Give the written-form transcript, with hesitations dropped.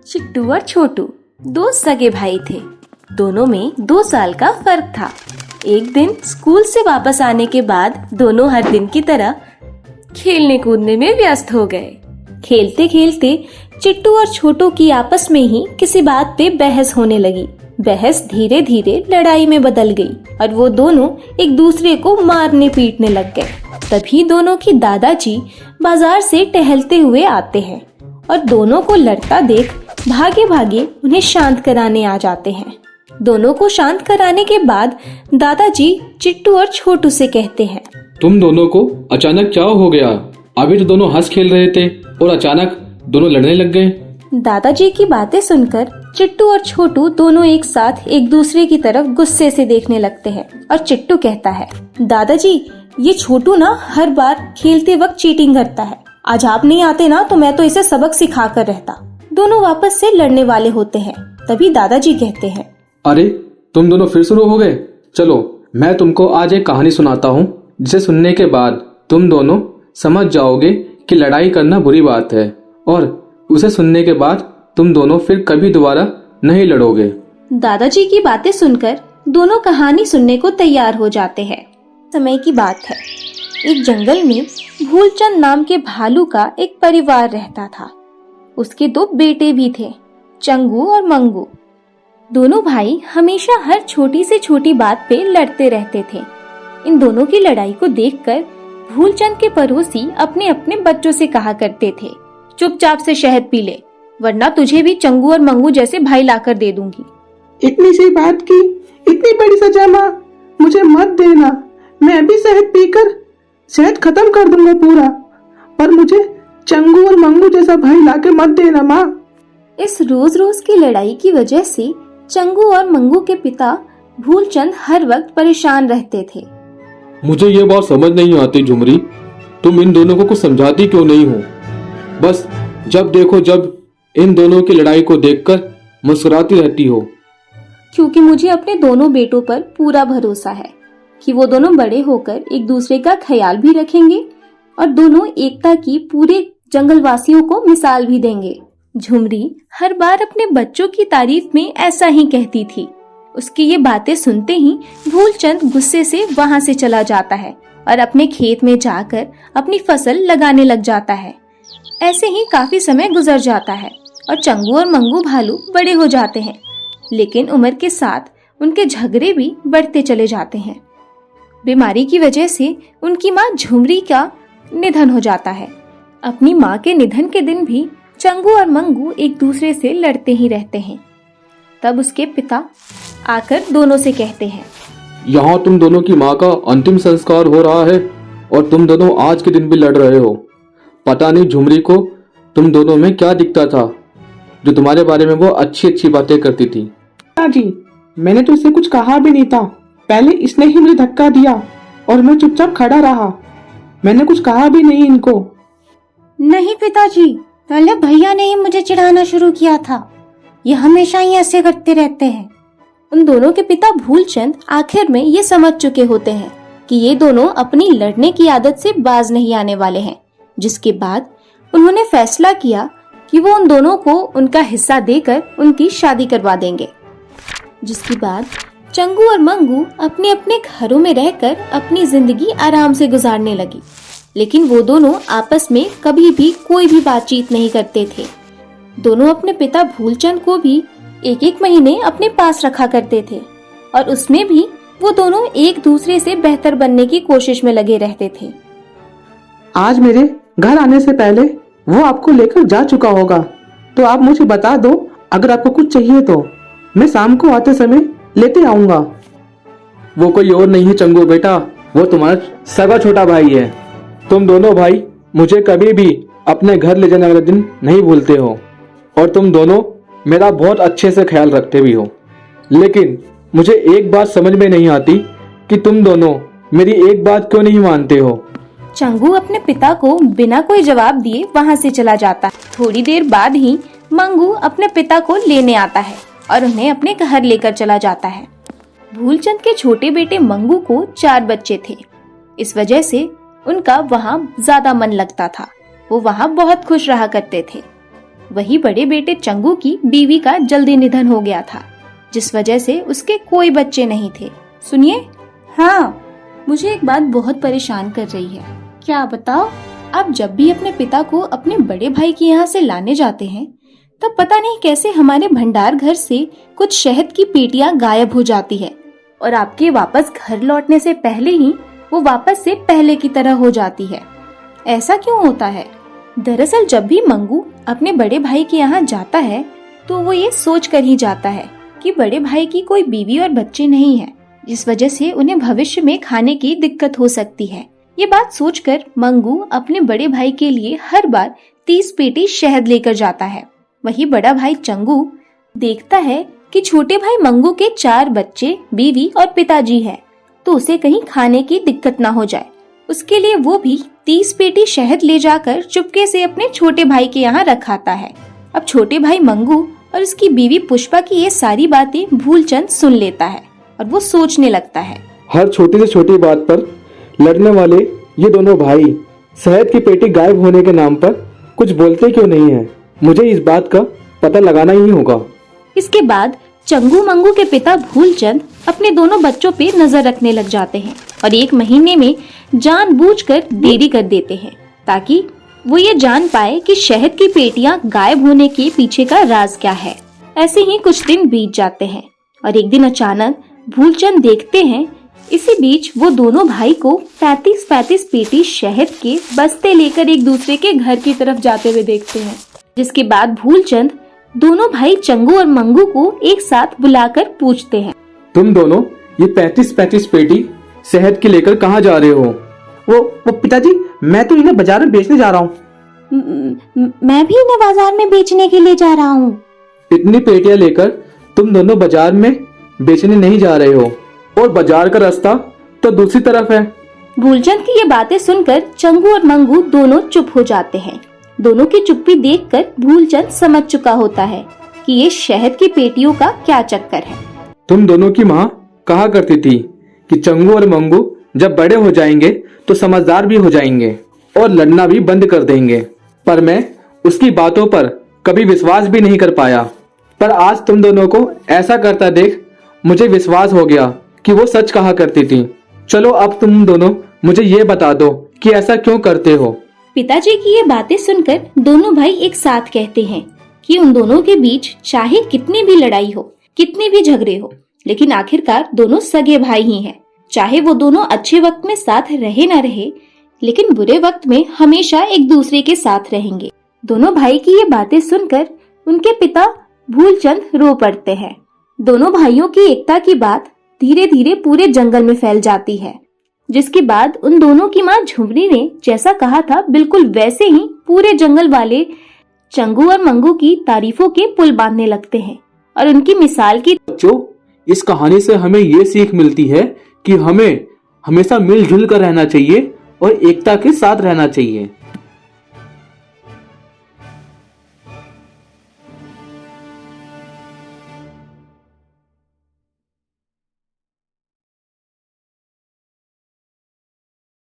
चिट्टू और छोटू दो सगे भाई थे। दोनों में 2 साल का फर्क था। एक दिन स्कूल से वापस आने के बाद दोनों हर दिन की तरह खेलने कूदने में व्यस्त हो गए। खेलते खेलते चिट्टू और छोटू की आपस में ही किसी बात पे बहस होने लगी। बहस धीरे धीरे लड़ाई में बदल गई और वो दोनों एक दूसरे को मारने पीटने लग गए। तभी दोनों की दादाजी बाजार से टहलते हुए आते हैं और दोनों को लड़ता देख भागे भागे उन्हें शांत कराने आ जाते हैं। दोनों को शांत कराने के बाद दादाजी चिट्टू और छोटू से कहते हैं, तुम दोनों को अचानक क्या हो गया? अभी तो दोनों हंस खेल रहे थे और अचानक दोनों लड़ने लग गए। दादाजी की बातें सुनकर चिट्टू और छोटू दोनों एक साथ एक दूसरे की तरफ गुस्से से देखने लगते हैं और चिट्टू कहता है, दादाजी ये छोटू ना हर बार खेलते वक्त चीटिंग करता है। आज आप नहीं आते ना तो मैं तो इसे सबक सिखा कर रहता। दोनों वापस से लड़ने वाले होते हैं। तभी दादाजी कहते हैं, अरे तुम दोनों फिर शुरू हो गए। चलो मैं तुमको आज एक कहानी सुनाता हूँ जिसे सुनने के बाद तुम दोनों समझ जाओगे कि लड़ाई करना बुरी बात है और उसे सुनने के बाद तुम दोनों फिर कभी दोबारा नहीं लड़ोगे। दादाजी की बातें सुनकर दोनों कहानी सुनने को तैयार हो जाते हैं। समय की बात है। एक जंगल में भूलचंद नाम के भालू का एक परिवार रहता था। उसके 2 बेटे भी थे, चंगू और मंगू। दोनों भाई हमेशा हर छोटी से छोटी बात पे लड़ते रहते थे। इन दोनों की लड़ाई को देखकर भूलचंद के पड़ोसी अपने अपने बच्चों से कहा करते थे, चुपचाप से शहद पी ले, वरना तुझे भी चंगू और मंगू जैसे भाई लाकर दे दूंगी। इतनी सी बात की इतनी बड़ी सजा माँ, मुझे मत देना। मैं अभी शहद पीकर शहद खत्म कर दूंगा पूरा, पर मुझे चंगू और मंगू जैसा भाई लाके मत देना माँ। इस रोज रोज की लड़ाई की वजह से चंगू और मंगू के पिता भूलचंद हर वक्त परेशान रहते थे। मुझे ये बात समझ नहीं आती झुमरी, तुम इन दोनों को कुछ समझाती क्यों नहीं हो? बस जब देखो जब इन दोनों की लड़ाई को देखकर मुस्कुराती रहती हो। क्योंकि मुझे अपने दोनों बेटों पर पूरा भरोसा है कि वो दोनों बड़े होकर एक दूसरे का ख्याल भी रखेंगे और दोनों एकता की पूरे जंगलवासियों को मिसाल भी देंगे। झुमरी हर बार अपने बच्चों की तारीफ में ऐसा ही कहती थी। उसकी ये बातें सुनते ही भूलचंद गुस्से से वहाँ से चला जाता है और अपने खेत में जाकर अपनी फसल लगाने लग जाता है। ऐसे ही काफी समय गुजर जाता है और चंगू और मंगू भालू बड़े हो जाते हैं, लेकिन उम्र के साथ उनके झगड़े भी बढ़ते चले जाते हैं। बीमारी की वजह से उनकी माँ झुमरी का निधन हो जाता है। अपनी माँ के निधन के दिन भी चंगू और मंगू एक दूसरे से लड़ते ही रहते हैं। तब उसके पिता आकर दोनों से कहते हैं, यहाँ तुम दोनों की माँ का अंतिम संस्कार हो रहा है और तुम दोनों आज के दिन भी लड़ रहे हो। पता नहीं झुमरी को तुम दोनों में क्या दिखता था जो तुम्हारे बारे में वो अच्छी अच्छी बातें करती थी। जी मैंने तो इसे कुछ कहा भी नहीं था। पहले इसने ही मुझे धक्का दिया और मैं चुपचाप खड़ा रहा। मैंने कुछ कहा भी नहीं इनको। नहीं पिताजी, पहले भैया ने ही मुझे चिढ़ाना शुरू किया था। ये हमेशा ही ऐसे करते रहते हैं। उन दोनों के पिता भूलचंद आखिर में ये समझ चुके होते हैं कि ये दोनों अपनी लड़ने की आदत से बाज नहीं आने वाले हैं, जिसके बाद उन्होंने फैसला किया कि वो उन दोनों को उनका हिस्सा देकर उनकी शादी करवा देंगे। जिसके बाद चंगू और मंगू अपने अपने घरों में रहकर अपनी जिंदगी आराम से गुजारने लगी। लेकिन वो दोनों आपस में कभी भी कोई भी बातचीत नहीं करते थे। दोनों अपने पिता भूलचंद को भी 1-1 महीने अपने पास रखा करते थे और उसमें भी वो दोनों एक दूसरे से बेहतर बनने की कोशिश में लगे रहते थे। आज मेरे घर आने से पहले वो आपको लेकर जा चुका होगा, तो आप मुझे बता दो। अगर आपको कुछ चाहिए तो मैं शाम को आते समय लेते आऊंगा। वो कोई और नहीं है चंगू बेटा, वो तुम्हारा सगा छोटा भाई है। तुम दोनों भाई मुझे कभी भी अपने घर ले जाने वाले दिन नहीं भूलते हो और तुम दोनों मेरा बहुत अच्छे से ख्याल रखते भी हो। लेकिन मुझे एक बात समझ में नहीं आती कि तुम दोनों मेरी एक बात क्यों नहीं मानते हो। चंगू अपने पिता को बिना कोई जवाब दिए वहाँ से चला जाता है। थोड़ी देर बाद ही मंगू अपने पिता को लेने आता है और उन्हें अपने घर लेकर चला जाता है। भूलचंद के छोटे बेटे मंगू को 4 बच्चे थे। इस वजह से उनका वहाँ ज्यादा मन लगता था। वो वहाँ बहुत खुश रहा करते थे। वही बड़े बेटे चंगू की बीवी का जल्दी निधन हो गया था, जिस वजह से उसके कोई बच्चे नहीं थे। सुनिए, हाँ, मुझे एक बात बहुत परेशान कर रही है। क्या बताओ? आप जब भी अपने पिता को अपने बड़े भाई के यहाँ से लाने जाते हैं, तब पता नहीं कैसे हमारे भंडार घर से कुछ शहद की पेटियां गायब हो जाती है और आपके वापस घर लौटने से पहले ही वो वापस से पहले की तरह हो जाती है। ऐसा क्यों होता है? दरअसल जब भी मंगू अपने बड़े भाई के यहाँ जाता है तो वो ये सोच कर ही जाता है कि बड़े भाई की कोई बीवी और बच्चे नहीं है, जिस वजह से उन्हें भविष्य में खाने की दिक्कत हो सकती है। ये बात सोचकर मंगू अपने बड़े भाई के लिए हर बार 30 पेटी शहद लेकर जाता है। वही बड़ा भाई चंगू देखता है कि छोटे भाई मंगू के 4 बच्चे, बीवी और पिताजी हैं, तो उसे कहीं खाने की दिक्कत ना हो जाए। उसके लिए वो भी 30 पेटी शहद ले जाकर चुपके से अपने छोटे भाई के यहाँ रखाता है। अब छोटे भाई मंगू और उसकी बीवी पुष्पा की ये सारी बातें भूलचंद सुन लेता है और वो सोचने लगता है, हर छोटी से छोटी बात पर लड़ने वाले ये दोनों भाई शहद की पेटी गायब होने के नाम पर कुछ बोलते क्यों नहीं है? मुझे इस बात का पता लगाना ही होगा। इसके बाद चंगू मंगू के पिता भूलचंद अपने दोनों बच्चों पे नजर रखने लग जाते हैं और 1 महीने में जानबूझकर देरी कर देते हैं ताकि वो ये जान पाए कि शहद की पेटियां गायब होने के पीछे का राज क्या है। ऐसे ही कुछ दिन बीत जाते हैं और एक दिन अचानक भूलचंद देखते हैं, इसी बीच वो दोनों भाई को 35 पेटी शहद के बस्ते लेकर एक दूसरे के घर की तरफ जाते हुए देखते हैं। जिसके बाद भूलचंद दोनों भाई चंगू और मंगू को एक साथ बुलाकर पूछते हैं, तुम दोनों ये 35 पेटी शहद की लेकर कहाँ जा रहे हो? वो पिताजी, मैं तो इन्हें बाजार में बेचने जा रहा हूँ। मैं भी इन्हें बाजार में बेचने के लिए जा रहा हूँ। इतनी पेटियां लेकर तुम दोनों बाजार में बेचने नहीं जा रहे हो और बाजार का रास्ता तो दूसरी तरफ है। भूलचंद की ये बातें सुनकर चंगू और मंगू दोनों चुप हो जाते हैं। दोनों की चुप्पी देखकर भूलचंद समझ चुका होता है कि ये शहद की पेटियों का क्या चक्कर है। तुम दोनों की माँ कहा करती थी कि चंगू और मंगू जब बड़े हो जाएंगे तो समझदार भी हो जाएंगे और लड़ना भी बंद कर देंगे, पर मैं उसकी बातों पर कभी विश्वास भी नहीं कर पाया। पर आज तुम दोनों को ऐसा करता देख मुझे विश्वास हो गया कि वो सच कहा करती थी। चलो अब तुम दोनों मुझे ये बता दो कि ऐसा क्यों करते हो? पिताजी की ये बातें सुनकर दोनों भाई एक साथ कहते हैं कि उन दोनों के बीच चाहे कितनी भी लड़ाई हो, कितने भी झगड़े हो, लेकिन आखिरकार दोनों सगे भाई ही हैं। चाहे वो दोनों अच्छे वक्त में साथ रहे ना रहे, लेकिन बुरे वक्त में हमेशा एक दूसरे के साथ रहेंगे। दोनों भाई की ये बातें सुनकर उनके पिता भूलचंद रो पड़ते हैं। दोनों भाइयों की एकता की बात धीरे धीरे पूरे जंगल में फैल जाती है, जिसके बाद उन दोनों की माँ झुमरी ने जैसा कहा था बिल्कुल वैसे ही पूरे जंगल वाले चंगू और मंगू की तारीफों के पुल बांधने लगते हैं और उनकी मिसाल की। बच्चों, इस कहानी से हमें ये सीख मिलती है कि हमें हमेशा मिलजुल कर रहना चाहिए और एकता के साथ रहना चाहिए।